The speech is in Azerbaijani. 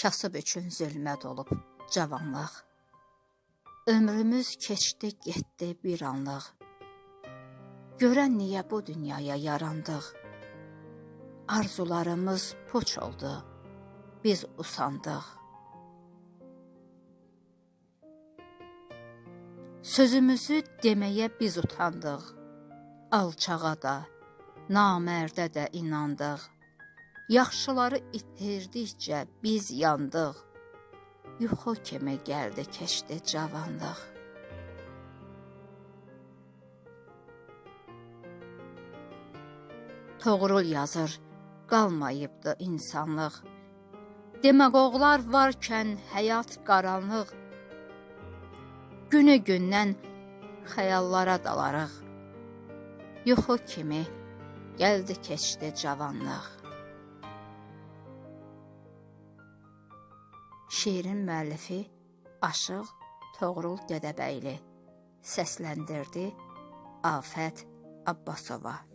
kasıb üçün zülmət olub cavanlıq. Ömrümüz keçdi, getdi bir anlıq. Görən niyə bu dünyaya yarandıq? Arzularımız puç oldu, biz usandıq. Sözümüzü deməyə biz utandıq. Alçağa da, namərdə də inandıq. Yaxşıları itirdikcə biz yandıq. Yuxu kimi gəldi, keçdi cavanlıq. Toğrul yazır, qalmayıbdı insanlıq. Demagoglar varkən həyat qaranlıq. Günü gündən xəyallara dalarıq. Yuxu kimi gəldi, keçdi cavanlıq. Şeirin müəllifi Aşıq Toğrul Gədəbəyli, səsləndirdi Afət Abbasova.